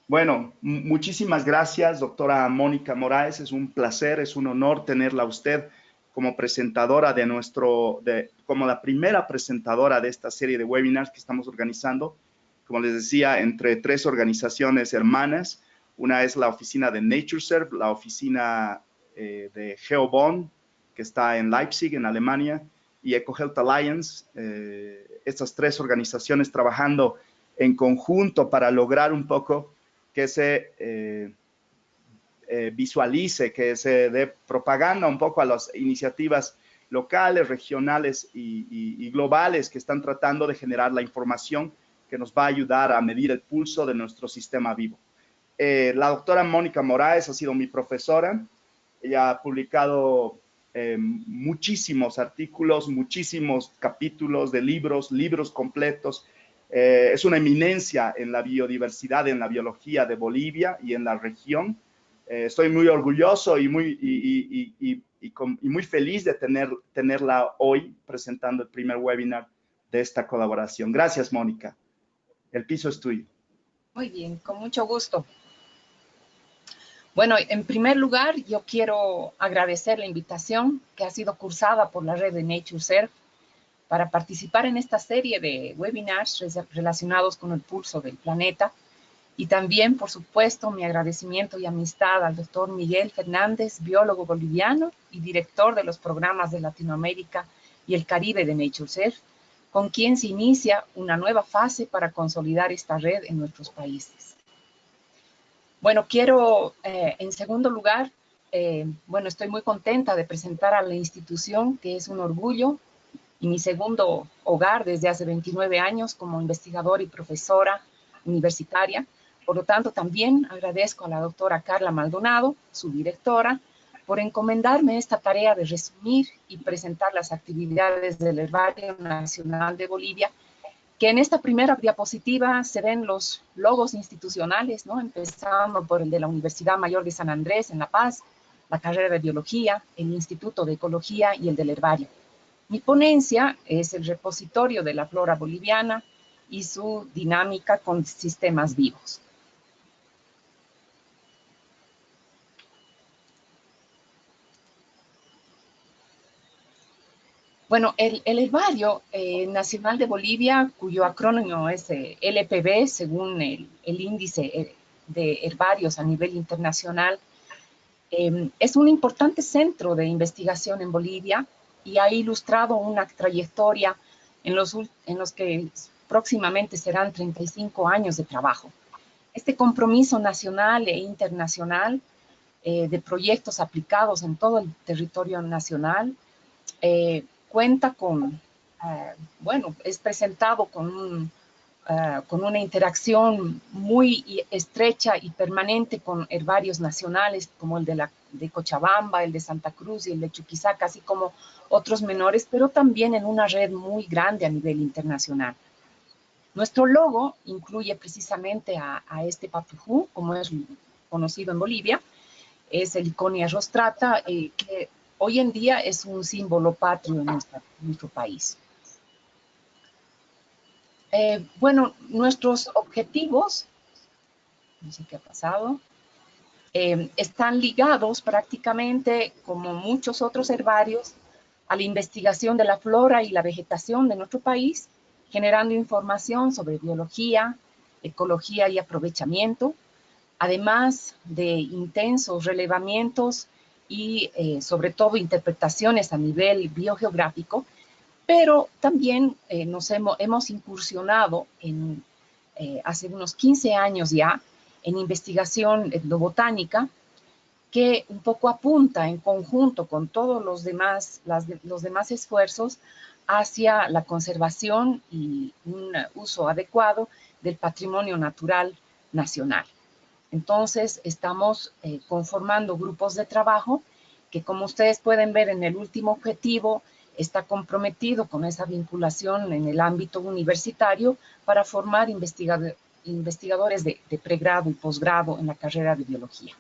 Bueno, muchísimas gracias, doctora Mónica Moraes. Es un placer, es un honor tenerla a usted como presentadora como la primera presentadora de esta serie de webinars que estamos organizando, como les decía, entre tres organizaciones hermanas. Una es la oficina de NatureServe, la oficina de GeoBond, que está en Leipzig, en Alemania, y EcoHealth Alliance. Estas tres organizaciones trabajando en conjunto para lograr un poco que se visualice, que se dé propaganda un poco a las iniciativas locales, regionales y globales que están tratando de generar la información que nos va a ayudar a medir el pulso de nuestro sistema vivo. La doctora Mónica Moraes ha sido mi profesora. Ella ha publicado muchísimos artículos, muchísimos capítulos de libros completos. Es una eminencia en la biodiversidad, en la biología de Bolivia y en la región. Estoy muy orgulloso y muy feliz de tenerla hoy presentando el primer webinar de esta colaboración. Gracias, Mónica. El piso es tuyo. Muy bien, con mucho gusto. Bueno, en primer lugar, yo quiero agradecer la invitación que ha sido cursada por la red de NatureServe para participar en esta serie de webinars relacionados con el pulso del planeta. Y también, por supuesto, mi agradecimiento y amistad al doctor Miguel Fernández, biólogo boliviano y director de los programas de Latinoamérica y el Caribe de NatureServe, con quien se inicia una nueva fase para consolidar esta red en nuestros países. Bueno, quiero, en segundo lugar, bueno, estoy muy contenta de presentar a la institución, que es un orgullo y mi segundo hogar desde hace 29 años como investigadora y profesora universitaria. Por lo tanto, también agradezco a la doctora Carla Maldonado, su directora, por encomendarme esta tarea de resumir y presentar las actividades del Herbario Nacional de Bolivia, que en esta primera diapositiva se ven los logos institucionales, ¿no? Empezando por el de la Universidad Mayor de San Andrés en La Paz, la carrera de Biología, el Instituto de Ecología y el del Herbario. Mi ponencia es el repositorio de la flora boliviana y su dinámica con sistemas vivos. Bueno, el Herbario Nacional de Bolivia, cuyo acrónimo es LPB, según el índice de herbarios a nivel internacional, es un importante centro de investigación en Bolivia y ha ilustrado una trayectoria en los que próximamente serán 35 años de trabajo. Este compromiso nacional e internacional de proyectos aplicados en todo el territorio nacional cuenta con, bueno, es presentado con una interacción muy estrecha y permanente con herbarios nacionales como el de Cochabamba, el de Santa Cruz y el de Chuquisaca, así como otros menores, pero también en una red muy grande a nivel internacional. Nuestro logo incluye precisamente a este papujú, como es conocido en Bolivia, es el Iconia rostrata, que hoy en día es un símbolo patrio en nuestro país. Bueno, nuestros objetivos, no sé qué ha pasado, están ligados prácticamente, como muchos otros herbarios, a la investigación de la flora y la vegetación de nuestro país, generando información sobre biología, ecología y aprovechamiento, además de intensos relevamientos y sobre todo interpretaciones a nivel biogeográfico, pero también hemos incursionado hace unos 15 años ya en investigación etnobotánica, que un poco apunta en conjunto con todos los demás esfuerzos hacia la conservación y un uso adecuado del patrimonio natural nacional. Entonces, estamos conformando grupos de trabajo que, como ustedes pueden ver en el último objetivo, está comprometido con esa vinculación en el ámbito universitario para formar investigadores de pregrado y posgrado en la carrera de biología.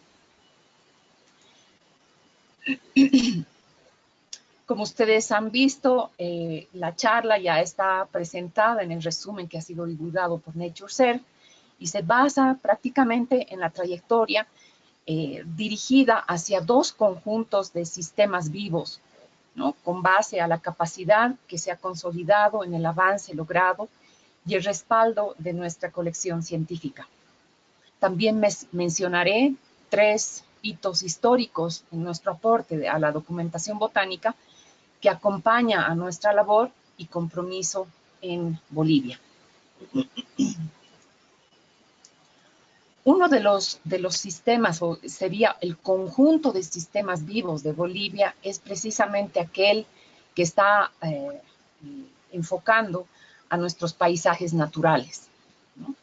Como ustedes han visto, la charla ya está presentada en el resumen que ha sido divulgado por NatureServe y se basa prácticamente en la trayectoria dirigida hacia dos conjuntos de sistemas vivos, ¿no? Con base a la capacidad que se ha consolidado en el avance logrado y el respaldo de nuestra colección científica. También mencionaré 3 hitos históricos en nuestro aporte a la documentación botánica que acompaña a nuestra labor y compromiso en Bolivia. Uno de los sistemas, o sería el conjunto de sistemas vivos de Bolivia, es precisamente aquel que está enfocando a nuestros paisajes naturales, ¿no?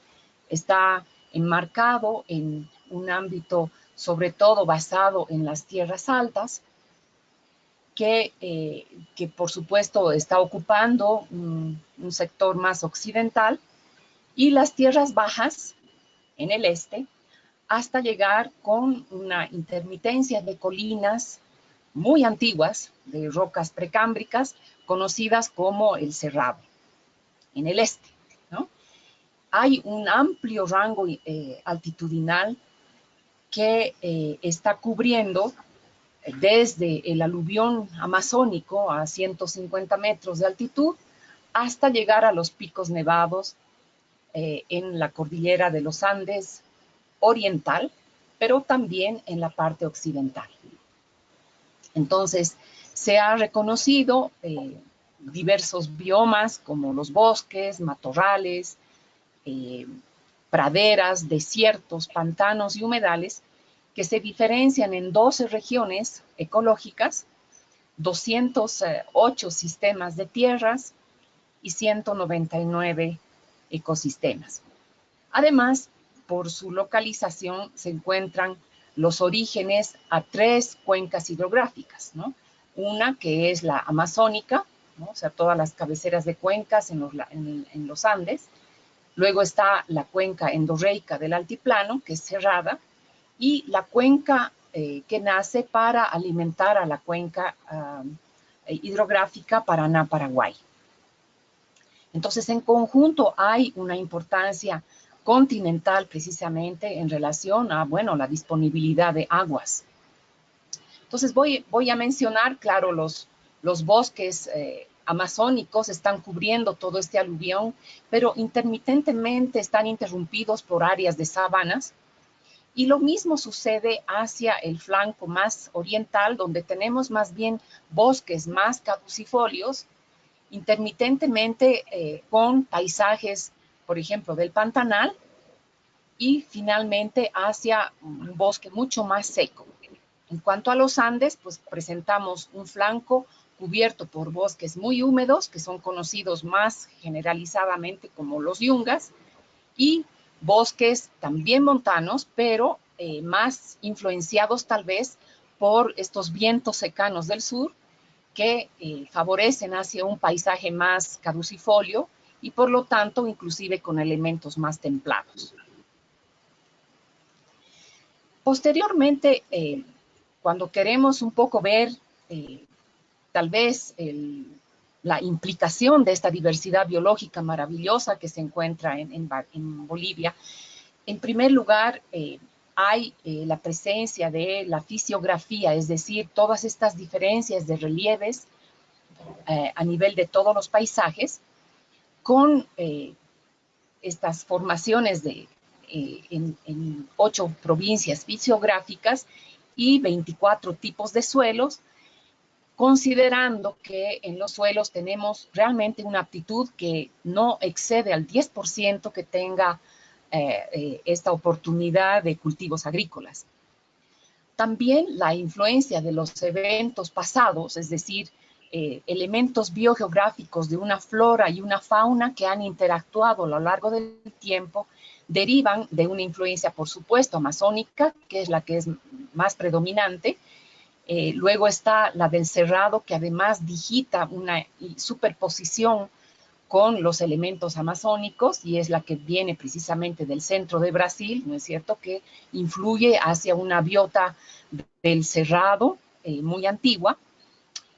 Está enmarcado en un ámbito sobre todo basado en las tierras altas, que por supuesto está ocupando un sector más occidental, y las tierras bajas en el este, hasta llegar con una intermitencia de colinas muy antiguas, de rocas precámbricas, conocidas como el Cerrado, en el este, ¿no? Hay un amplio rango altitudinal que está cubriendo desde el aluvión amazónico a 150 metros de altitud hasta llegar a los picos nevados en la cordillera de los Andes oriental, pero también en la parte occidental. Entonces, se ha reconocido diversos biomas como los bosques, matorrales, praderas, desiertos, pantanos y humedales, que se diferencian en 12 regiones ecológicas, 208 sistemas de tierras y 199 ecosistemas. Además, por su localización se encuentran los orígenes a 3 cuencas hidrográficas, ¿no? Una que es la amazónica, ¿no? O sea, todas las cabeceras de cuencas en los Andes. Luego está la cuenca endorreica del altiplano, que es cerrada, y la cuenca que nace para alimentar a la cuenca hidrográfica Paraná-Paraguay. Entonces, en conjunto hay una importancia continental precisamente en relación a, bueno, la disponibilidad de aguas. Entonces, voy a mencionar, claro, los bosques amazónicos están cubriendo todo este aluvión, pero intermitentemente están interrumpidos por áreas de sabanas. Y lo mismo sucede hacia el flanco más oriental, donde tenemos más bien bosques más caducifolios, intermitentemente con paisajes, por ejemplo, del Pantanal, y finalmente hacia un bosque mucho más seco. En cuanto a los Andes, pues presentamos un flanco cubierto por bosques muy húmedos, que son conocidos más generalizadamente como los yungas, y bosques también montanos, pero más influenciados tal vez por estos vientos secanos del sur, que favorecen hacia un paisaje más caducifolio y por lo tanto inclusive con elementos más templados. Posteriormente, cuando queremos un poco ver tal vez la implicación de esta diversidad biológica maravillosa que se encuentra en Bolivia, en primer lugar, hay la presencia de la fisiografía, es decir, todas estas diferencias de relieves a nivel de todos los paisajes, con estas formaciones en 8 provincias fisiográficas y 24 tipos de suelos, considerando que en los suelos tenemos realmente una aptitud que no excede al 10% que tenga esta oportunidad de cultivos agrícolas. También la influencia de los eventos pasados, es decir, elementos biogeográficos de una flora y una fauna que han interactuado a lo largo del tiempo, derivan de una influencia, por supuesto, amazónica, que es la que es más predominante. Luego está la del Cerrado, que además digita una superposición con los elementos amazónicos, y es la que viene precisamente del centro de Brasil, ¿no es cierto?, que influye hacia una biota del Cerrado muy antigua.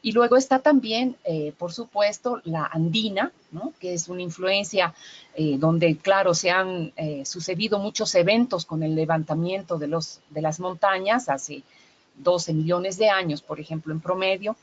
Y luego está también, por supuesto, la andina, ¿no? Que es una influencia donde, claro, se han sucedido muchos eventos con el levantamiento de las montañas hace 12 millones de años, por ejemplo, en promedio.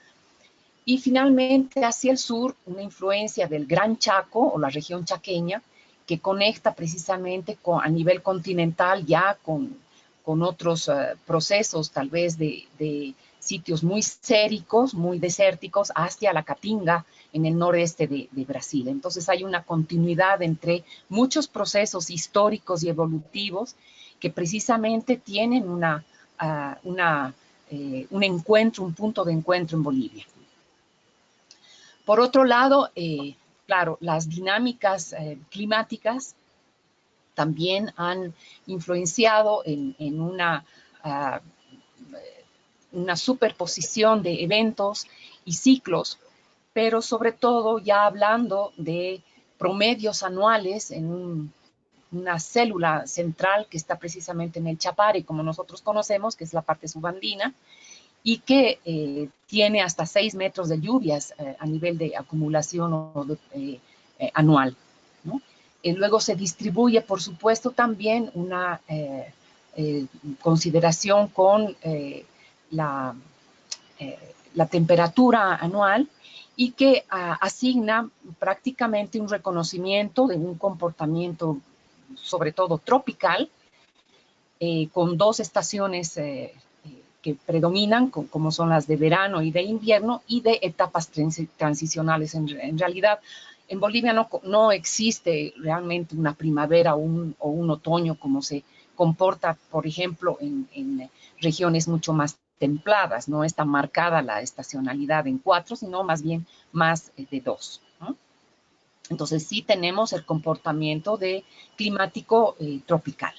Y finalmente, hacia el sur, una influencia del Gran Chaco o la región chaqueña, que conecta precisamente a nivel continental ya con otros procesos, tal vez de sitios muy séricos, muy desérticos, hacia la Caatinga, en el noreste de Brasil. Entonces hay una continuidad entre muchos procesos históricos y evolutivos que precisamente tienen un encuentro, un punto de encuentro en Bolivia. Por otro lado, claro, las dinámicas climáticas también han influenciado en una superposición de eventos y ciclos, pero sobre todo ya hablando de promedios anuales en una célula central que está precisamente en el Chapare, como nosotros conocemos, que es la parte subandina, y que tiene hasta 6 metros de lluvias a nivel de acumulación anual, ¿no? Luego se distribuye, por supuesto, también una consideración con la temperatura anual y que asigna prácticamente un reconocimiento de un comportamiento, sobre todo tropical, con 2 estaciones que predominan, como son las de verano y de invierno, y de etapas transicionales. En realidad, en Bolivia no existe realmente una primavera o un otoño como se comporta, por ejemplo, en regiones mucho más templadas. No está marcada la estacionalidad en 4, sino más bien más de 2, ¿no? Entonces sí tenemos el comportamiento climático tropical.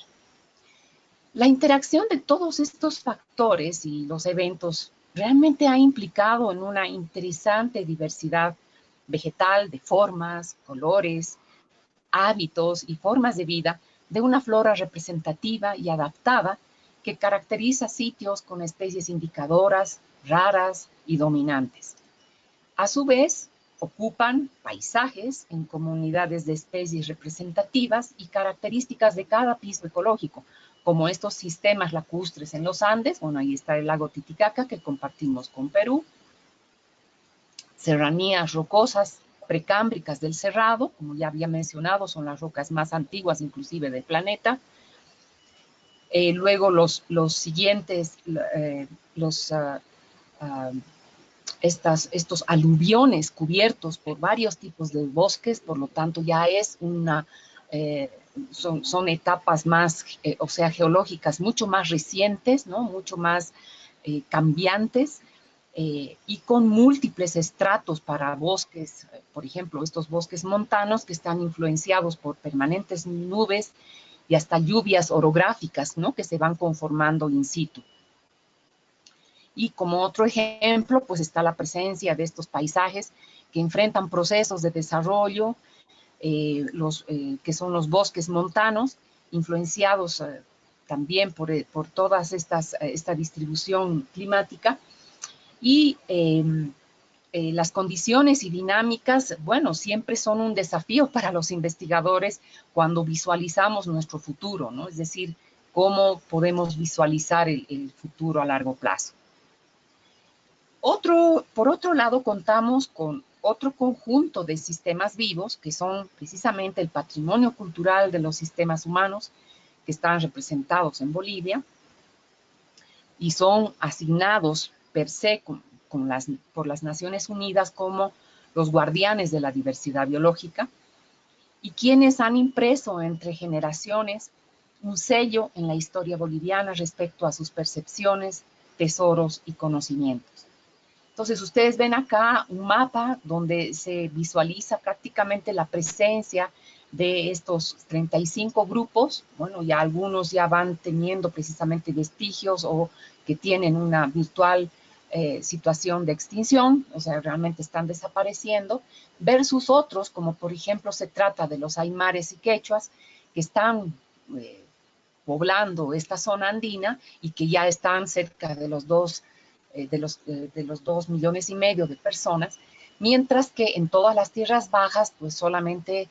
La interacción de todos estos factores y los eventos realmente ha implicado en una interesante diversidad vegetal de formas, colores, hábitos y formas de vida de una flora representativa y adaptada que caracteriza sitios con especies indicadoras, raras y dominantes. A su vez, ocupan paisajes en comunidades de especies representativas y características de cada piso ecológico, como estos sistemas lacustres en los Andes. Bueno, ahí está el lago Titicaca que compartimos con Perú, serranías rocosas precámbricas del Cerrado, como ya había mencionado, son las rocas más antiguas inclusive del planeta. Luego los siguientes, estos aluviones cubiertos por varios tipos de bosques, por lo tanto ya es son etapas más, o sea, geológicas mucho más recientes, ¿no? Mucho más cambiantes, y con múltiples estratos para bosques, por ejemplo, estos bosques montanos que están influenciados por permanentes nubes y hasta lluvias orográficas, ¿no? Que se van conformando in situ. Y como otro ejemplo, pues está la presencia de estos paisajes que enfrentan procesos de desarrollo, que son los bosques montanos, influenciados también por toda esta distribución climática. Y las condiciones y dinámicas, bueno, siempre son un desafío para los investigadores cuando visualizamos nuestro futuro, ¿no? Es decir, cómo podemos visualizar el futuro a largo plazo. Por otro lado, contamos con otro conjunto de sistemas vivos que son precisamente el patrimonio cultural de los sistemas humanos que están representados en Bolivia y son asignados per se por las Naciones Unidas como los guardianes de la diversidad biológica, y quienes han impreso entre generaciones un sello en la historia boliviana respecto a sus percepciones, tesoros y conocimientos. Entonces, ustedes ven acá un mapa donde se visualiza prácticamente la presencia de estos 35 grupos. Bueno, ya algunos ya van teniendo precisamente vestigios o que tienen una virtual situación de extinción, o sea, realmente están desapareciendo, versus otros, como por ejemplo se trata de los aymares y quechuas, que están poblando esta zona andina y que ya están cerca de los 2 de los 2,5 millones de personas, mientras que en todas las tierras bajas, pues solamente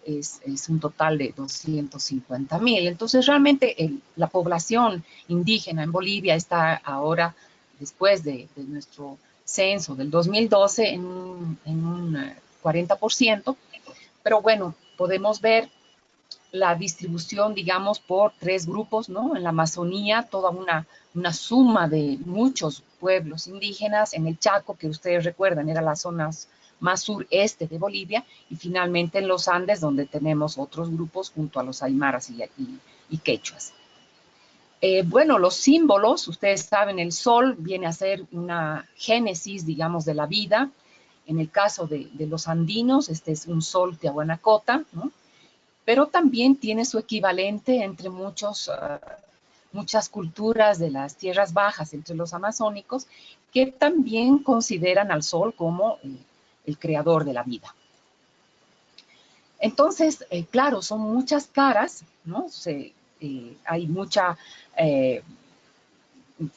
es un total de 250,000. Entonces, realmente la población indígena en Bolivia está ahora, después de nuestro censo del 2012, en un 40%, pero bueno, podemos ver la distribución, digamos, por 3 grupos, ¿no? En la Amazonía, toda una suma de muchos pueblos indígenas. En el Chaco, que ustedes recuerdan, era la zona más sureste de Bolivia, y finalmente en los Andes, donde tenemos otros grupos junto a los aymaras y quechuas. Bueno, los símbolos, ustedes saben, el sol viene a ser una génesis, digamos, de la vida. En el caso de los andinos, este es un sol Tiahuanacota, ¿no? Pero también tiene su equivalente entre muchas culturas de las tierras bajas, entre los amazónicos, que también consideran al sol como el creador de la vida. Entonces, claro, son muchas caras, ¿no? Hay mucha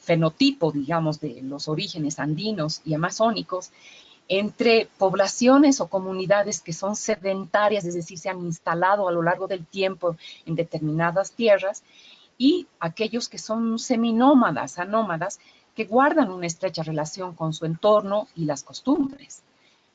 fenotipo, digamos, de los orígenes andinos y amazónicos, entre poblaciones o comunidades que son sedentarias, es decir, se han instalado a lo largo del tiempo en determinadas tierras, y aquellos que son seminómadas, anómadas, que guardan una estrecha relación con su entorno y las costumbres.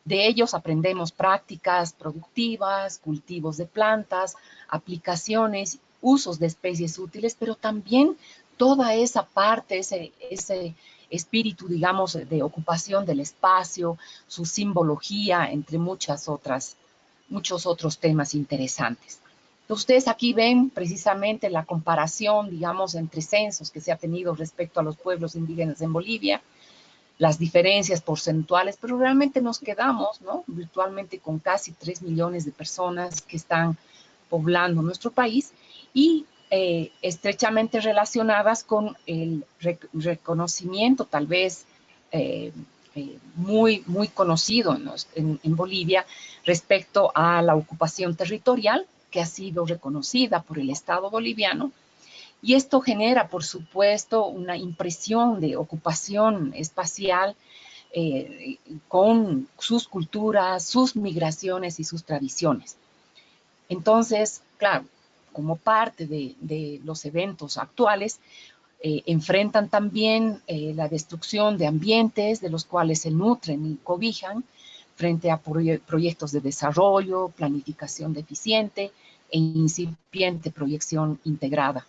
De ellos aprendemos prácticas productivas, cultivos de plantas, aplicaciones, usos de especies útiles, pero también toda esa parte, ese espíritu, digamos, de ocupación del espacio, su simbología, entre muchos otros temas interesantes. Ustedes aquí ven precisamente la comparación, digamos, entre censos que se ha tenido respecto a los pueblos indígenas en Bolivia, las diferencias porcentuales, pero realmente nos quedamos, ¿no?, virtualmente con casi 3 millones de personas que están poblando nuestro país, y estrechamente relacionadas con el reconocimiento, tal vez muy conocido en Bolivia, respecto a la ocupación territorial, que ha sido reconocida por el Estado boliviano. Y esto genera, por supuesto, una impresión de ocupación espacial con sus culturas, sus migraciones y sus tradiciones. Entonces, claro, como parte de los eventos actuales, enfrentan también la destrucción de ambientes de los cuales se nutren y cobijan frente a proyectos de desarrollo, planificación deficiente e incipiente proyección integrada.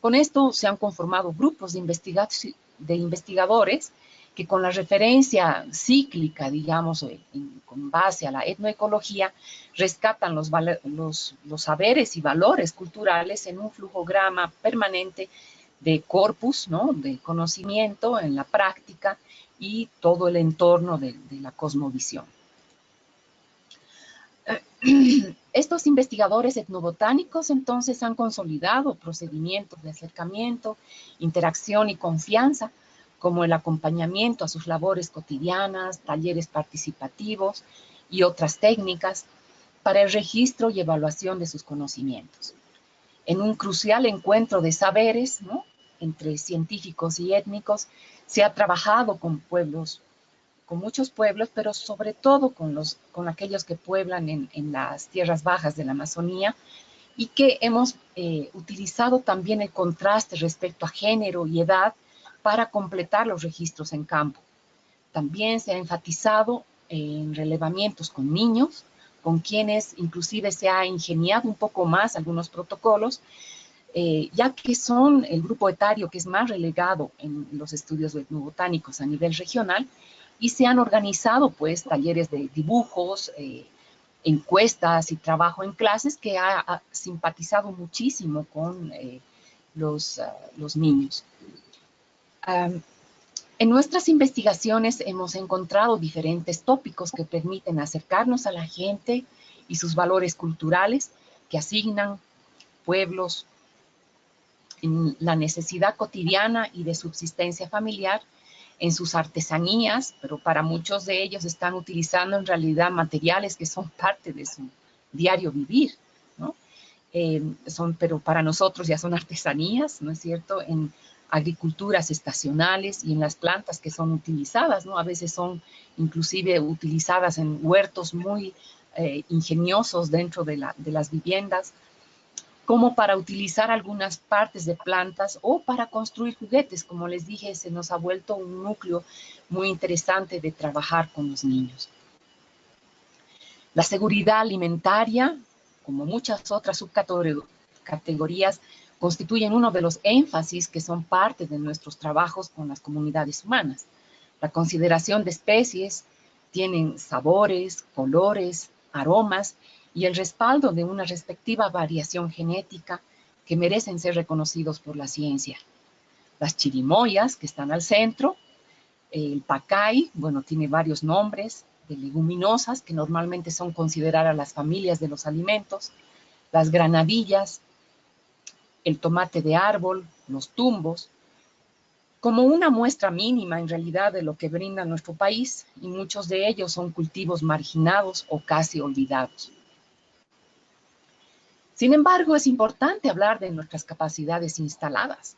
Con esto se han conformado grupos de investigadores que, con la referencia cíclica, digamos, con base a la etnoecología, rescatan los saberes y valores culturales en un flujograma permanente de corpus, ¿no?, de conocimiento en la práctica y todo el entorno de la cosmovisión. Estos investigadores etnobotánicos entonces han consolidado procedimientos de acercamiento, interacción y confianza, como el acompañamiento a sus labores cotidianas, talleres participativos y otras técnicas para el registro y evaluación de sus conocimientos. En un crucial encuentro de saberes, ¿no?, entre científicos y étnicos, se ha trabajado con muchos pueblos, pero sobre todo con aquellos que pueblan en las tierras bajas de la Amazonía, y que hemos utilizado también el contraste respecto a género y edad para completar los registros en campo. También se ha enfatizado en relevamientos con niños, con quienes inclusive se ha ingeniado un poco más algunos protocolos, ya que son el grupo etario que es más relegado en los estudios etnobotánicos a nivel regional, y se han organizado, pues, talleres de dibujos, encuestas y trabajo en clases que ha simpatizado muchísimo con los niños. En nuestras investigaciones hemos encontrado diferentes tópicos que permiten acercarnos a la gente y sus valores culturales, que asignan pueblos en la necesidad cotidiana y de subsistencia familiar, en sus artesanías, pero para muchos de ellos están utilizando en realidad materiales que son parte de su diario vivir, ¿no? Pero para nosotros ya son artesanías, ¿no es cierto?, en agriculturas estacionales y en las plantas que son utilizadas, ¿no? A veces son inclusive utilizadas en huertos muy ingeniosos dentro de las viviendas, como para utilizar algunas partes de plantas o para construir juguetes. Como les dije, se nos ha vuelto un núcleo muy interesante de trabajar con los niños. La seguridad alimentaria, como muchas otras subcategorías, constituyen uno de los énfasis que son parte de nuestros trabajos con las comunidades humanas. La consideración de especies tienen sabores, colores, aromas y el respaldo de una respectiva variación genética que merecen ser reconocidos por la ciencia. Las chirimoyas, que están al centro, el pacay, bueno, tiene varios nombres, de leguminosas, que normalmente son consideradas las familias de los alimentos, las granadillas, el tomate de árbol, los tumbos, como una muestra mínima en realidad de lo que brinda nuestro país, y muchos de ellos son cultivos marginados o casi olvidados. Sin embargo, es importante hablar de nuestras capacidades instaladas.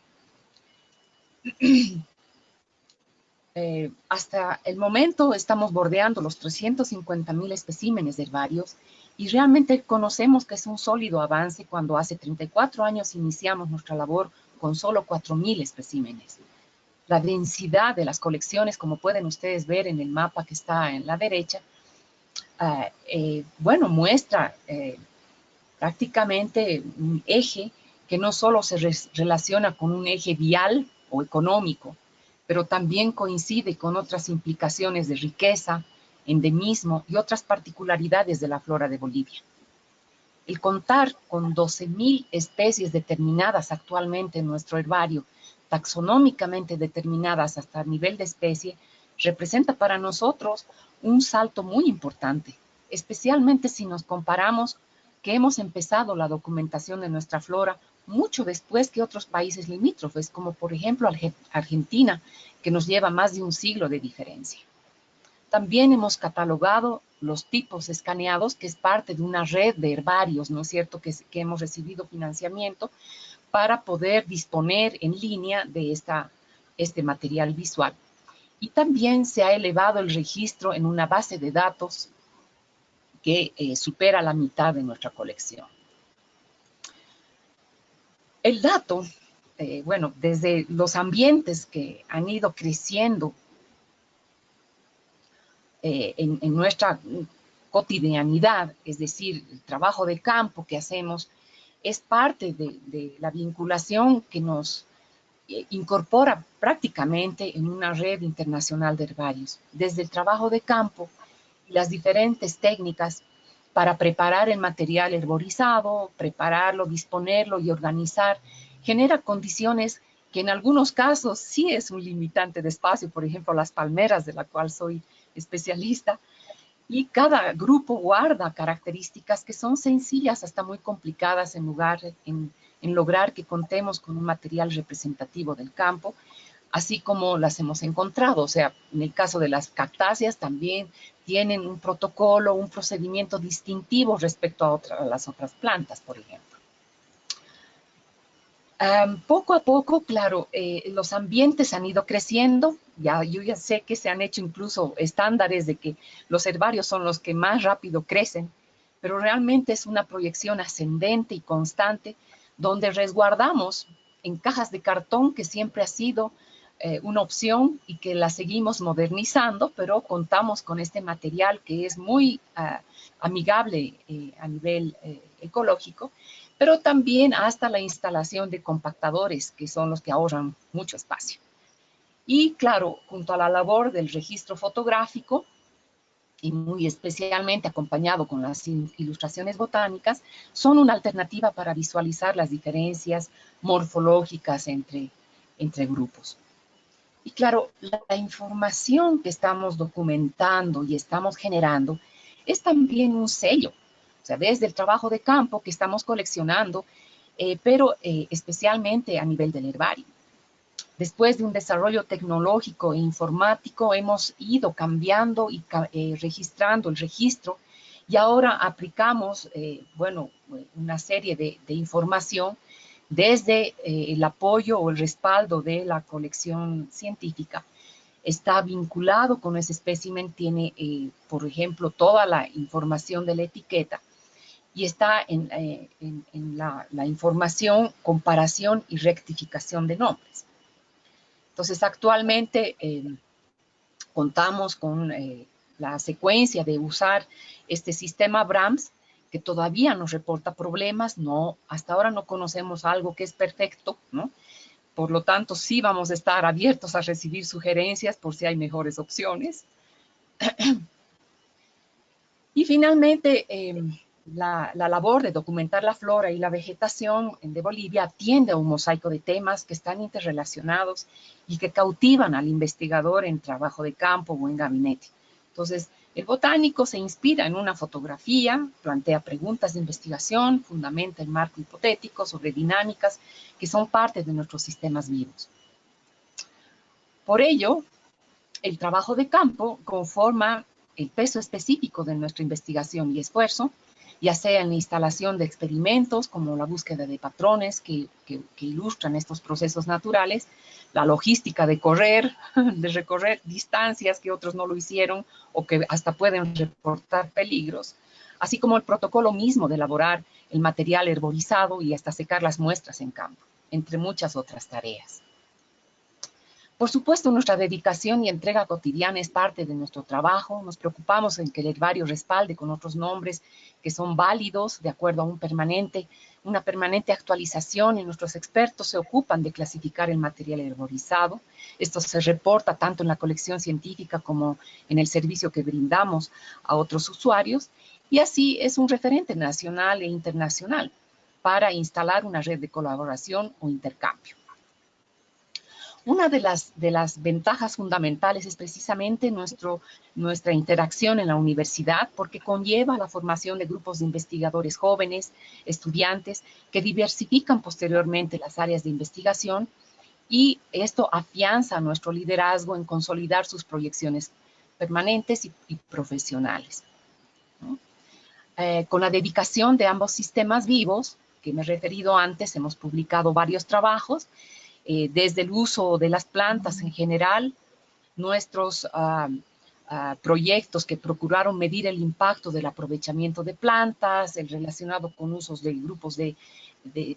Hasta el momento estamos bordeando los 350.000 especímenes herbarios y realmente conocemos que es un sólido avance cuando hace 34 años iniciamos nuestra labor con solo 4.000 especímenes. La densidad de las colecciones, como pueden ustedes ver en el mapa que está en la derecha, bueno, muestra prácticamente un eje que no solo se relaciona con un eje vial o económico, pero también coincide con otras implicaciones de riqueza, endemismo y otras particularidades de la flora de Bolivia. El contar con 12.000 especies determinadas actualmente en nuestro herbario, taxonómicamente determinadas hasta el nivel de especie, representa para nosotros un salto muy importante, especialmente si nos comparamos que hemos empezado la documentación de nuestra flora mucho después que otros países limítrofes, como por ejemplo Argentina, que nos lleva más de un siglo de diferencia. También hemos catalogado los tipos escaneados, que es parte de una red de herbarios, ¿no es cierto?, que hemos recibido financiamiento para poder disponer en línea de este material visual. Y también se ha elevado el registro en una base de datos que supera la mitad de nuestra colección. El dato, bueno, desde los ambientes que han ido creciendo en nuestra cotidianidad, es decir, el trabajo de campo que hacemos, es parte de la vinculación que nos incorpora prácticamente en una red internacional de herbarios. Desde el trabajo de campo y las diferentes técnicas para preparar el material herborizado, prepararlo, disponerlo y organizar, genera condiciones que en algunos casos sí es un limitante de espacio, por ejemplo, las palmeras, de la cual soy especialista, y cada grupo guarda características que son sencillas hasta muy complicadas en lograr que contemos con un material representativo del campo, así como las hemos encontrado. O sea, en el caso de las cactáceas también tienen un protocolo, un procedimiento distintivo respecto a las otras plantas, por ejemplo. Poco a poco, claro, los ambientes han ido creciendo. Yo ya sé que se han hecho incluso estándares de que los herbarios son los que más rápido crecen, pero realmente es una proyección ascendente y constante donde resguardamos en cajas de cartón, que siempre ha sido una opción y que la seguimos modernizando, pero contamos con este material que es muy amigable a nivel ecológico, pero también hasta la instalación de compactadores, que son los que ahorran mucho espacio. Y claro, junto a la labor del registro fotográfico, y muy especialmente acompañado con las ilustraciones botánicas, son una alternativa para visualizar las diferencias morfológicas entre grupos. Y claro, la información que estamos documentando y estamos generando es también un sello, o sea, desde el trabajo de campo que estamos coleccionando, pero especialmente a nivel del herbario. Después de un desarrollo tecnológico e informático, hemos ido cambiando y registrando el registro, y ahora aplicamos, bueno, una serie de información desde el apoyo o el respaldo de la colección científica, está vinculado con ese espécimen, tiene, por ejemplo, toda la información de la etiqueta y está en la información, comparación y rectificación de nombres. Entonces, actualmente contamos con la secuencia de usar este sistema BRAMS, que todavía nos reporta problemas. No, hasta ahora no conocemos algo que es perfecto, ¿no? Por lo tanto, sí vamos a estar abiertos a recibir sugerencias por si hay mejores opciones. Y finalmente, la labor de documentar la flora y la vegetación de Bolivia atiende a un mosaico de temas que están interrelacionados y que cautivan al investigador en trabajo de campo o en gabinete. Entonces, el botánico se inspira en una fotografía, plantea preguntas de investigación, fundamenta el marco hipotético sobre dinámicas que son parte de nuestros sistemas vivos. Por ello, el trabajo de campo conforma el peso específico de nuestra investigación y esfuerzo, ya sea en la instalación de experimentos como la búsqueda de patrones que ilustran estos procesos naturales, la logística de recorrer distancias que otros no lo hicieron o que hasta pueden reportar peligros, así como el protocolo mismo de elaborar el material herborizado y hasta secar las muestras en campo, entre muchas otras tareas. Por supuesto, nuestra dedicación y entrega cotidiana es parte de nuestro trabajo. Nos preocupamos en que el herbario respalde con otros nombres que son válidos de acuerdo a una permanente actualización, y nuestros expertos se ocupan de clasificar el material herborizado. Esto se reporta tanto en la colección científica como en el servicio que brindamos a otros usuarios, y así es un referente nacional e internacional para instalar una red de colaboración o intercambio. Una de las ventajas fundamentales es precisamente nuestra interacción en la universidad, porque conlleva la formación de grupos de investigadores jóvenes, estudiantes, que diversifican posteriormente las áreas de investigación, y esto afianza nuestro liderazgo en consolidar sus proyecciones permanentes y profesionales, ¿no? Con la dedicación de ambos sistemas vivos, que me he referido antes, hemos publicado varios trabajos, desde el uso de las plantas en general, nuestros proyectos que procuraron medir el impacto del aprovechamiento de plantas, el relacionado con usos de grupos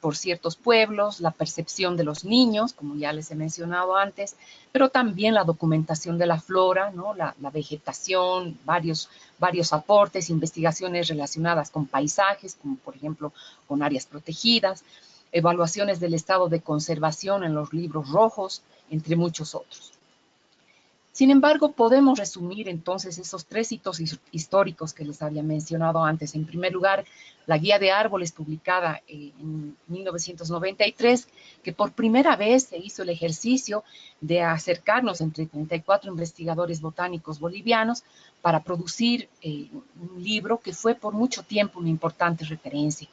por ciertos pueblos, la percepción de los niños, como ya les he mencionado antes, pero también la documentación de la flora, ¿no? La vegetación, varios aportes, investigaciones relacionadas con paisajes, como por ejemplo con áreas protegidas, evaluaciones del estado de conservación en los libros rojos, entre muchos otros. Sin embargo, podemos resumir entonces esos 3 hitos históricos que les había mencionado antes. En primer lugar, la Guía de Árboles, publicada en 1993, que por primera vez se hizo el ejercicio de acercarnos entre 34 investigadores botánicos bolivianos para producir un libro que fue por mucho tiempo una importante referencia.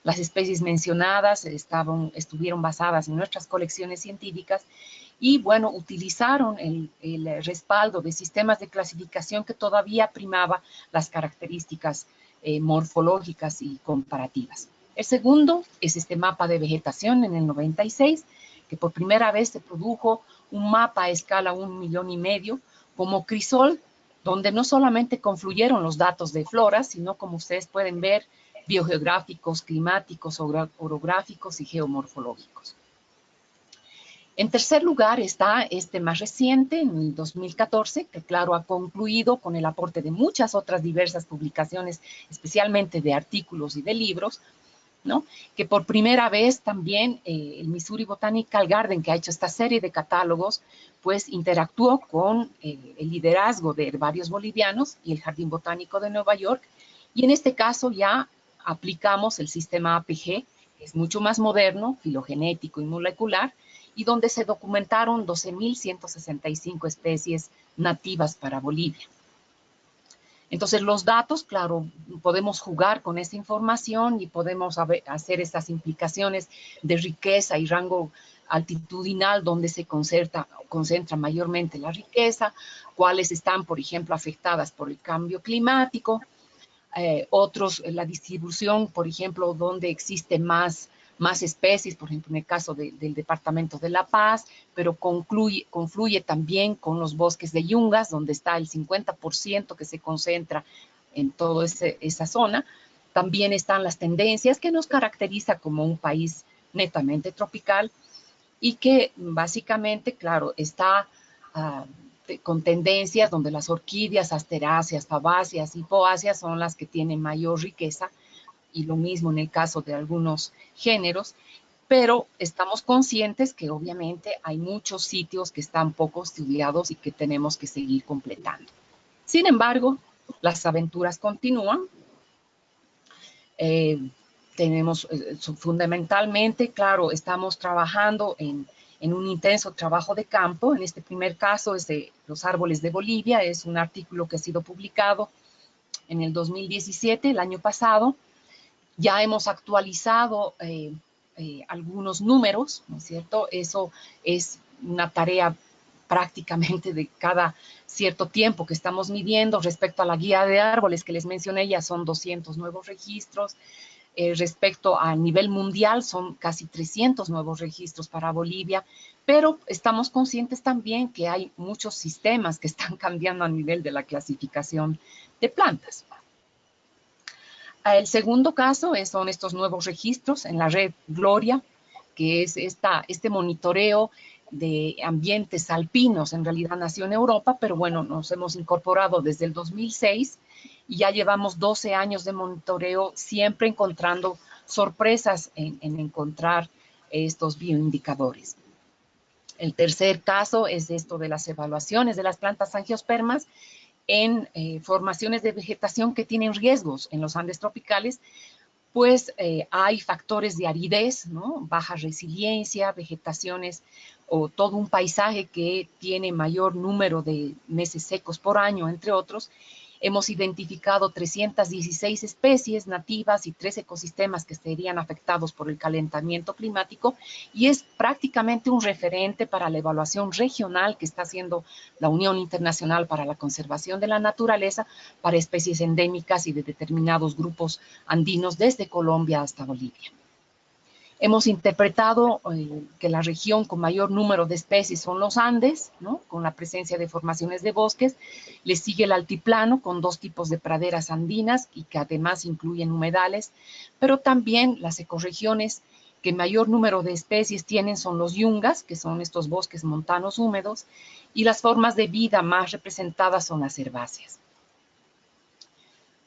Las especies mencionadas estuvieron basadas en nuestras colecciones científicas y, bueno, utilizaron el respaldo de sistemas de clasificación que todavía primaba las características morfológicas y comparativas. El segundo es este mapa de vegetación en el 96, que por primera vez se produjo un mapa a escala 1,5 millones como crisol, donde no solamente confluyeron los datos de flora, sino, como ustedes pueden ver, biogeográficos, climáticos, orográficos y geomorfológicos. En tercer lugar está este más reciente, en el 2014, que claro ha concluido con el aporte de muchas otras diversas publicaciones, especialmente de artículos y de libros, ¿no? Que por primera vez también el Missouri Botanical Garden, que ha hecho esta serie de catálogos, pues interactuó con el liderazgo de herbarios bolivianos y el Jardín Botánico de Nueva York, y en este caso ya aplicamos el sistema APG, que es mucho más moderno, filogenético y molecular, y donde se documentaron 12.165 especies nativas para Bolivia. Entonces, los datos, claro, podemos jugar con esa información y podemos hacer estas implicaciones de riqueza y rango altitudinal donde se concentra mayormente la riqueza, cuáles están, por ejemplo, afectadas por el cambio climático, otros, la distribución, por ejemplo, donde existe más más especies, por ejemplo, en el caso del departamento de La Paz, pero confluye también con los bosques de yungas, donde está el 50% que se concentra en toda esa zona. También están las tendencias que nos caracteriza como un país netamente tropical y que básicamente, claro, está con tendencias donde las orquídeas, asteráceas, fabaceas y poáceas son las que tienen mayor riqueza, y lo mismo en el caso de algunos géneros, pero estamos conscientes que obviamente hay muchos sitios que están poco estudiados y que tenemos que seguir completando. Sin embargo, las aventuras continúan. Tenemos fundamentalmente, claro, estamos trabajando en un intenso trabajo de campo. En este primer caso es de los árboles de Bolivia, es un artículo que ha sido publicado en el 2017, el año pasado. Ya hemos actualizado algunos números, ¿no es cierto? Eso es una tarea prácticamente de cada cierto tiempo que estamos midiendo. Respecto a la guía de árboles que les mencioné, ya son 200 nuevos registros. Respecto a nivel mundial, son casi 300 nuevos registros para Bolivia, pero estamos conscientes también que hay muchos sistemas que están cambiando a nivel de la clasificación de plantas. El segundo caso son estos nuevos registros en la red Gloria, que es este monitoreo de ambientes alpinos. En realidad nació en Europa, pero bueno, nos hemos incorporado desde el 2006 y ya llevamos 12 años de monitoreo, siempre encontrando sorpresas en encontrar estos bioindicadores. El tercer caso es esto de las evaluaciones de las plantas angiospermas en formaciones de vegetación que tienen riesgos en los Andes tropicales, pues hay factores de aridez, ¿no? Baja resiliencia, vegetaciones o todo un paisaje que tiene mayor número de meses secos por año, entre otros. Hemos identificado 316 especies nativas y 3 ecosistemas que serían afectados por el calentamiento climático, y es prácticamente un referente para la evaluación regional que está haciendo la Unión Internacional para la Conservación de la Naturaleza para especies endémicas y de determinados grupos andinos desde Colombia hasta Bolivia. Hemos interpretado que la región con mayor número de especies son los Andes, ¿no? Con la presencia de formaciones de bosques. Le sigue el altiplano con 2 tipos de praderas andinas y que además incluyen humedales, pero también las ecorregiones que mayor número de especies tienen son los yungas, que son estos bosques montanos húmedos, y las formas de vida más representadas son las herbáceas.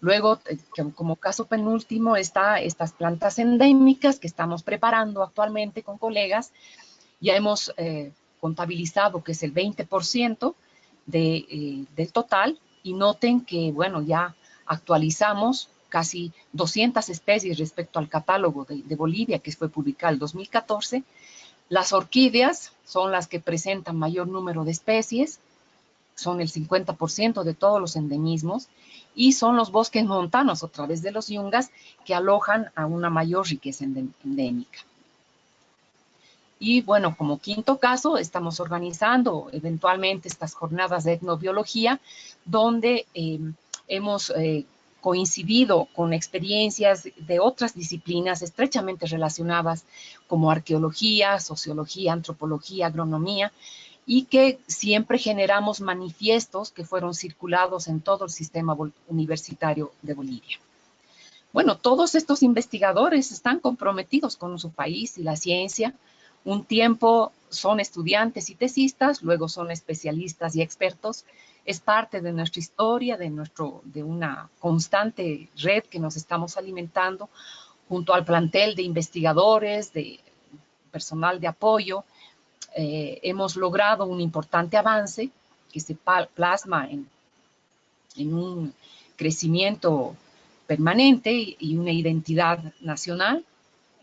Luego, como caso penúltimo, está estas plantas endémicas que estamos preparando actualmente con colegas. Ya hemos contabilizado que es el 20% del total, y noten que, bueno, ya actualizamos casi 200 especies respecto al catálogo de Bolivia, que fue publicado en 2014. Las orquídeas son las que presentan mayor número de especies, son el 50% de todos los endemismos, y son los bosques montanos, a través de los yungas, que alojan a una mayor riqueza endémica. Y bueno, como quinto caso, estamos organizando eventualmente estas jornadas de etnobiología, donde hemos coincidido con experiencias de otras disciplinas estrechamente relacionadas como arqueología, sociología, antropología, agronomía, y que siempre generamos manifiestos que fueron circulados en todo el sistema universitario de Bolivia. Bueno, todos estos investigadores están comprometidos con su país y la ciencia. Un tiempo son estudiantes y tesistas, luego son especialistas y expertos. Es parte de nuestra historia, de una constante red que nos estamos alimentando, junto al plantel de investigadores, de personal de apoyo. Hemos logrado un importante avance que se plasma en un crecimiento permanente y una identidad nacional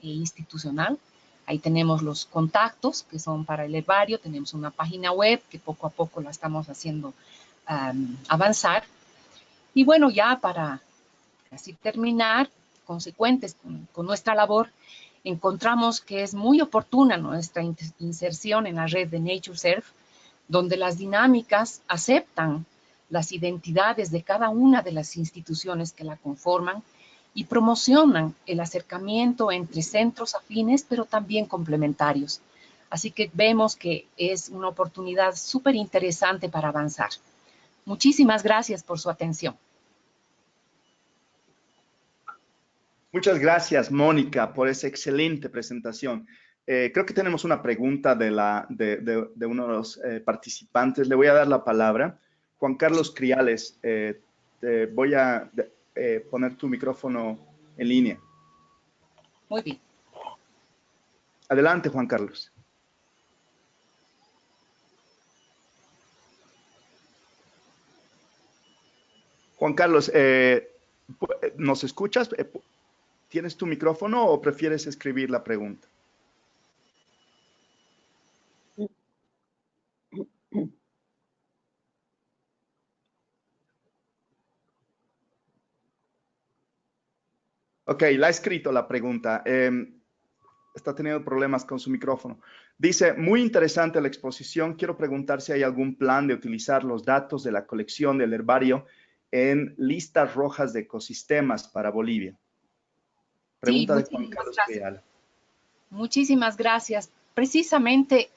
e institucional. Ahí tenemos los contactos que son para el herbario, tenemos una página web que poco a poco la estamos haciendo avanzar. Y bueno, ya para así terminar, consecuentes con nuestra labor, encontramos que es muy oportuna nuestra inserción en la red de NatureServe, donde las dinámicas aceptan las identidades de cada una de las instituciones que la conforman y promocionan el acercamiento entre centros afines, pero también complementarios. Así que vemos que es una oportunidad súper interesante para avanzar. Muchísimas gracias por su atención. Muchas gracias, Mónica, por esa excelente presentación. Creo que tenemos una pregunta de uno de los participantes. Le voy a dar la palabra. Juan Carlos Criales, te voy a poner tu micrófono en línea. Muy bien. Adelante, Juan Carlos. Juan Carlos, ¿nos escuchas? ¿Tienes tu micrófono o prefieres escribir la pregunta? Ok, la ha escrito la pregunta. Está teniendo problemas con su micrófono. Dice, muy interesante la exposición. Quiero preguntar si hay algún plan de utilizar los datos de la colección del herbario en listas rojas de ecosistemas para Bolivia. Pregunta de Juan Carlos Crial. Muchísimas gracias. Precisamente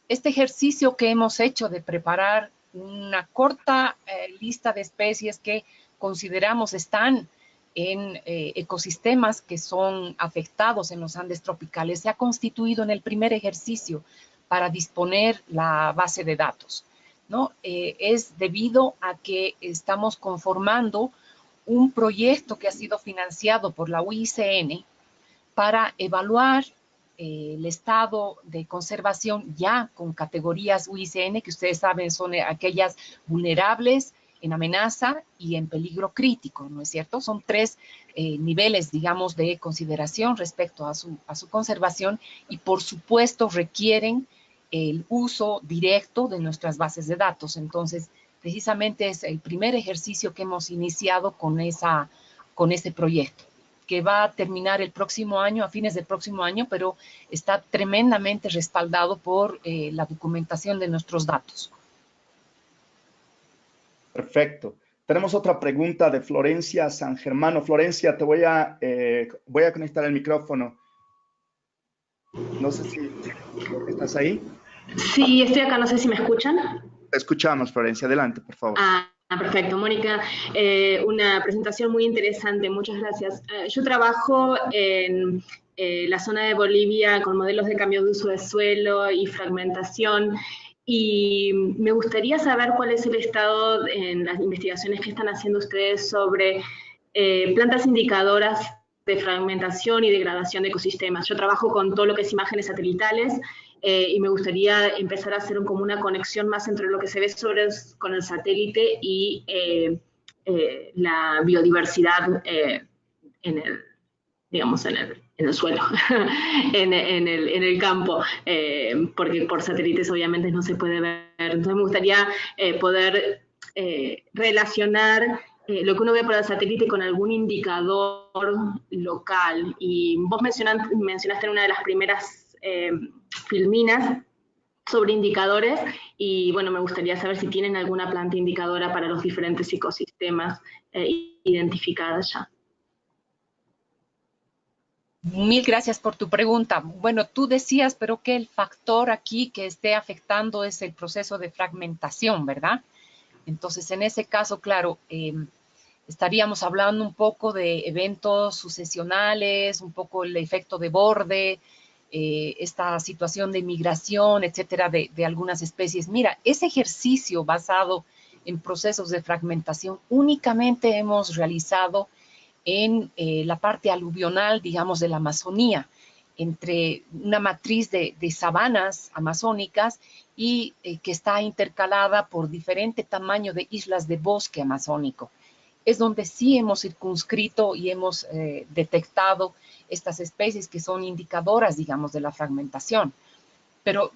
este ejercicio que hemos hecho de preparar una corta lista de especies que consideramos están en ecosistemas que son afectados en los Andes tropicales se ha constituido en el primer ejercicio para disponer la base de datos, ¿no? Es debido a que estamos conformando un proyecto que ha sido financiado por la UICN para evaluar el estado de conservación ya con categorías UICN, que ustedes saben son aquellas vulnerables, en amenaza y en peligro crítico, ¿no es cierto? Son tres niveles, digamos, de consideración respecto a su conservación y, por supuesto, requieren el uso directo de nuestras bases de datos. Entonces, precisamente es el primer ejercicio que hemos iniciado con ese proyecto, que va a terminar el próximo año, a fines del próximo año, pero está tremendamente respaldado por la documentación de nuestros datos. Perfecto. Tenemos otra pregunta de Florencia San Germano. Florencia, te voy a conectar el micrófono. No sé si estás ahí. Sí, estoy acá. No sé si me escuchan. Te escuchamos, Florencia. Adelante, por favor. Perfecto, Mónica. Una presentación muy interesante. Muchas gracias. Yo trabajo en la zona de Bolivia con modelos de cambio de uso de suelo y fragmentación. Y me gustaría saber cuál es el estado en las investigaciones que están haciendo ustedes sobre plantas indicadoras de fragmentación y degradación de ecosistemas. Yo trabajo con todo lo que es imágenes satelitales y me gustaría empezar a hacer como una conexión más entre lo que se ve con el satélite y la biodiversidad en el suelo, en el campo, porque por satélites obviamente no se puede ver. Entonces me gustaría poder relacionar lo que uno ve por el satélite con algún indicador local. Y vos mencionaste en una de las primeras filminas sobre indicadores, y bueno, me gustaría saber si tienen alguna planta indicadora para los diferentes ecosistemas identificadas ya. Mil gracias por tu pregunta. Bueno, tú decías, pero que el factor aquí que esté afectando es el proceso de fragmentación, ¿verdad? Entonces, en ese caso, claro, estaríamos hablando un poco de eventos sucesionales, un poco el efecto de borde, esta situación de migración, etcétera, de algunas especies. Mira, ese ejercicio basado en procesos de fragmentación únicamente hemos realizado en la parte aluvional, digamos, de la Amazonía, entre una matriz de sabanas amazónicas y que está intercalada por diferente tamaño de islas de bosque amazónico. Es donde sí hemos circunscrito y hemos detectado estas especies que son indicadoras, digamos, de la fragmentación. Pero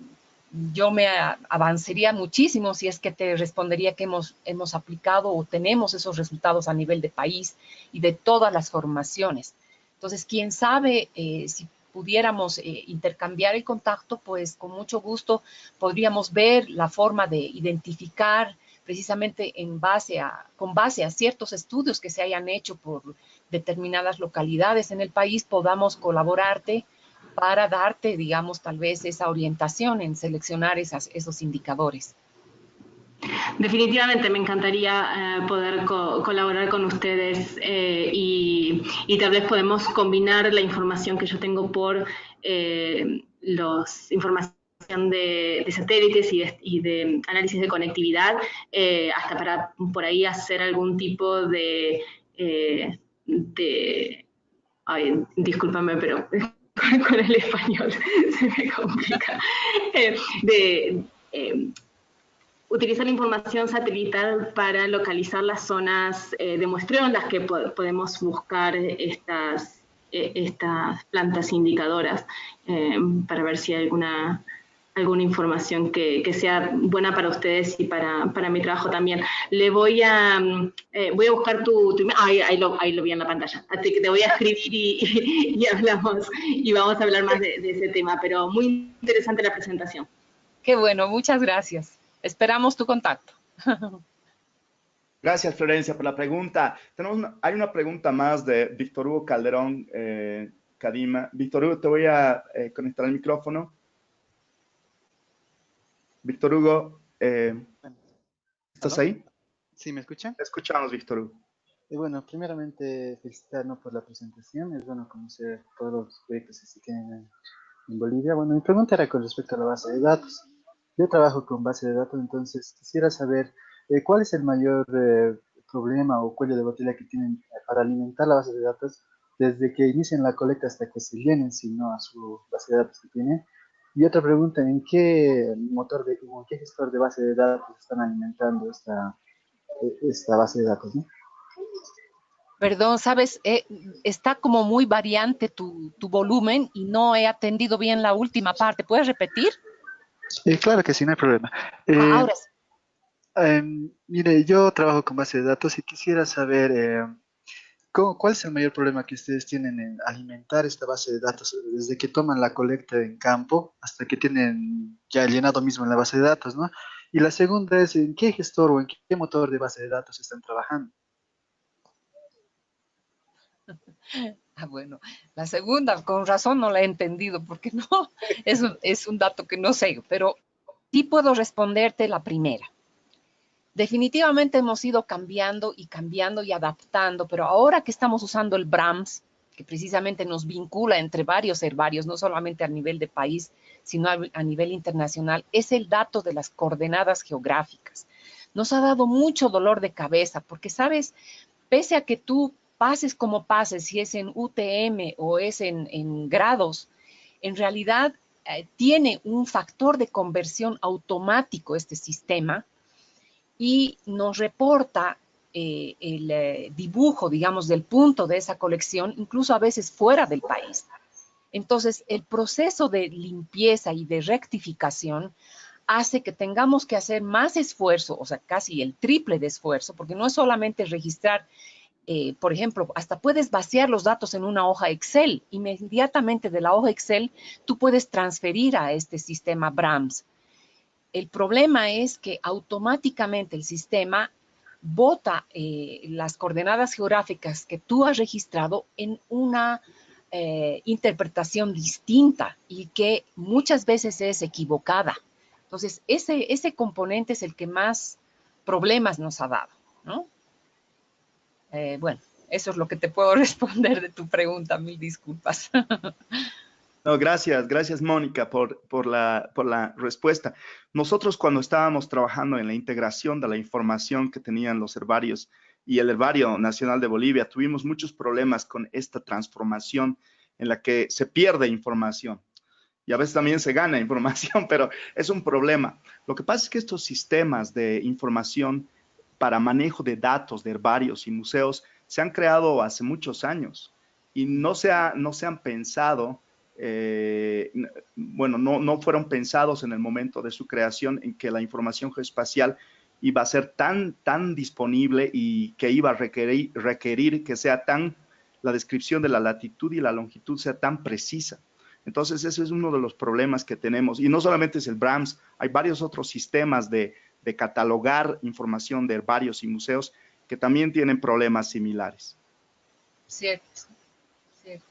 yo me avanzaría muchísimo si es que te respondería que hemos aplicado o tenemos esos resultados a nivel de país y de todas las formaciones. Entonces, quién sabe si pudiéramos intercambiar el contacto, pues con mucho gusto podríamos ver la forma de identificar precisamente con base a ciertos estudios que se hayan hecho por determinadas localidades en el país, podamos colaborarte para darte, digamos, tal vez esa orientación en seleccionar esos indicadores. Definitivamente me encantaría poder colaborar con ustedes y tal vez podemos combinar la información que yo tengo por información de satélites y de análisis de conectividad, hasta para por ahí hacer algún tipo ay, discúlpame, pero con el español se me complica, utilizar la información satelital para localizar las zonas de muestreo en las que podemos buscar estas plantas indicadoras para ver si hay alguna información que sea buena para ustedes y para mi trabajo también. Le voy a buscar tu email. Ahí lo vi en la pantalla. Así que te voy a escribir y hablamos y vamos a hablar más de ese tema, pero muy interesante la presentación. Qué bueno, muchas gracias. Esperamos tu contacto. Gracias, Florencia, por la pregunta. Hay una pregunta más de Víctor Hugo Calderón, Cadima. Víctor Hugo, te voy a conectar el micrófono. Víctor Hugo, ¿estás ahí? Sí, ¿me escuchan? Te escuchamos, Víctor Hugo. Bueno, primeramente felicitarnos por la presentación. Es bueno conocer todos los proyectos que se tienen en Bolivia. Bueno, mi pregunta era con respecto a la base de datos. Yo trabajo con base de datos, entonces quisiera saber cuál es el mayor problema o cuello de botella que tienen para alimentar la base de datos desde que inician la colecta hasta que se llenen, si no a su base de datos que tienen. Y otra pregunta, ¿en qué qué gestor de base de datos están alimentando esta base de datos, ¿no? Perdón, sabes, está como muy variante tu volumen y no he atendido bien la última parte. ¿Puedes repetir? Claro que sí, no hay problema. Ahora sí. Mire, yo trabajo con base de datos y quisiera saber cuál es el mayor problema que ustedes tienen en alimentar esta base de datos desde que toman la colecta en campo hasta que tienen ya llenado mismo en la base de datos, ¿no? Y la segunda es, ¿en qué gestor o en qué motor de base de datos están trabajando? Bueno, la segunda, con razón no la he entendido, porque no, es un dato que no sé, pero sí puedo responderte la primera. Definitivamente hemos ido cambiando y adaptando, pero ahora que estamos usando el BRAMS, que precisamente nos vincula entre varios herbarios, no solamente a nivel de país, sino a nivel internacional, es el dato de las coordenadas geográficas. Nos ha dado mucho dolor de cabeza, porque, ¿sabes? Pese a que tú pases como pases, si es en UTM o es en grados, en realidad tiene un factor de conversión automático este sistema y nos reporta el dibujo, digamos, del punto de esa colección, incluso a veces fuera del país. Entonces, el proceso de limpieza y de rectificación hace que tengamos que hacer más esfuerzo, o sea, casi el triple de esfuerzo, porque no es solamente registrar, por ejemplo, hasta puedes vaciar los datos en una hoja Excel. Inmediatamente de la hoja Excel, tú puedes transferir a este sistema BRAMS. El problema es que automáticamente el sistema bota las coordenadas geográficas que tú has registrado en una interpretación distinta y que muchas veces es equivocada. Entonces, ese componente es el que más problemas nos ha dado, ¿no? Bueno, eso es lo que te puedo responder de tu pregunta. Mil disculpas. No, gracias Mónica por la respuesta. Nosotros cuando estábamos trabajando en la integración de la información que tenían los herbarios y el Herbario Nacional de Bolivia, tuvimos muchos problemas con esta transformación en la que se pierde información y a veces también se gana información, pero es un problema. Lo que pasa es que estos sistemas de información para manejo de datos de herbarios y museos se han creado hace muchos años y no se han pensado. Bueno, no fueron pensados en el momento de su creación en que la información geoespacial iba a ser tan disponible y que iba a requerir que sea la descripción de la latitud y la longitud sea tan precisa. Entonces, ese es uno de los problemas que tenemos. Y no solamente es el BRAMS, hay varios otros sistemas de catalogar información de herbarios y museos que también tienen problemas similares. Cierto, cierto.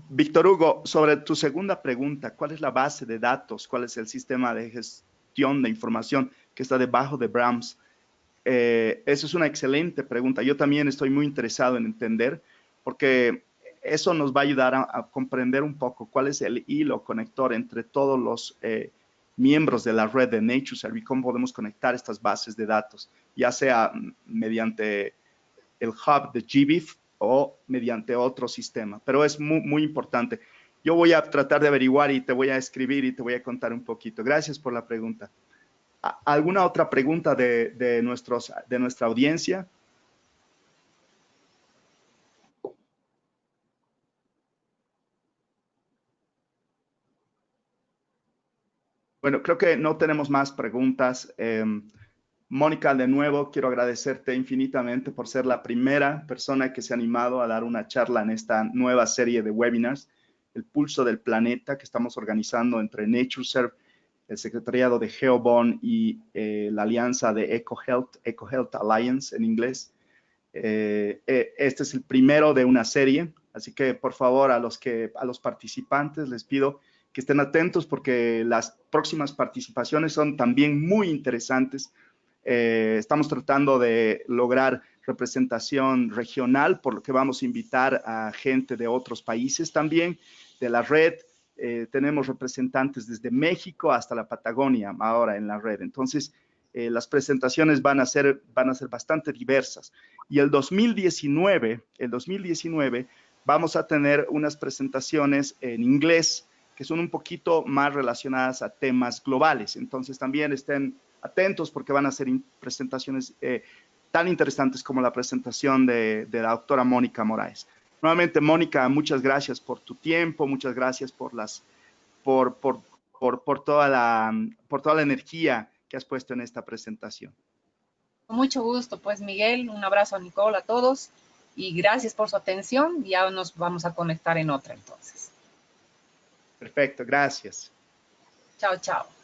Víctor Hugo, sobre tu segunda pregunta, ¿cuál es la base de datos? ¿Cuál es el sistema de gestión de información que está debajo de Brahms? Esa es una excelente pregunta. Yo también estoy muy interesado en entender, porque eso nos va a ayudar a comprender un poco cuál es el hilo conector entre todos los miembros de la red de NatureServe y cómo podemos conectar estas bases de datos, ya sea mediante el hub de GBIF o mediante otro sistema, pero es muy, muy importante. Yo voy a tratar de averiguar y te voy a escribir y te voy a contar un poquito. Gracias por la pregunta. ¿Alguna otra pregunta de nuestra audiencia? Bueno, creo que no tenemos más preguntas. Mónica, de nuevo, quiero agradecerte infinitamente por ser la primera persona que se ha animado a dar una charla en esta nueva serie de webinars, El Pulso del Planeta, que estamos organizando entre NatureServe, el Secretariado de GeoBond y la alianza de EcoHealth Alliance en inglés. Este es el primero de una serie, así que por favor a los participantes les pido que estén atentos porque las próximas participaciones son también muy interesantes. Estamos tratando de lograr representación regional, por lo que vamos a invitar a gente de otros países también, de la red. Tenemos representantes desde México hasta la Patagonia ahora en la red. Entonces, las presentaciones van a ser bastante diversas. Y el 2019 vamos a tener unas presentaciones en inglés que son un poquito más relacionadas a temas globales. Entonces, también estén atentos porque van a ser presentaciones tan interesantes como la presentación de la doctora Mónica Moraes. Nuevamente, Mónica, muchas gracias por tu tiempo, muchas gracias por toda la energía que has puesto en esta presentación. Con mucho gusto, pues Miguel, un abrazo a Nicole, a todos, y gracias por su atención. Ya nos vamos a conectar en otra entonces. Perfecto, gracias. Chao, chao.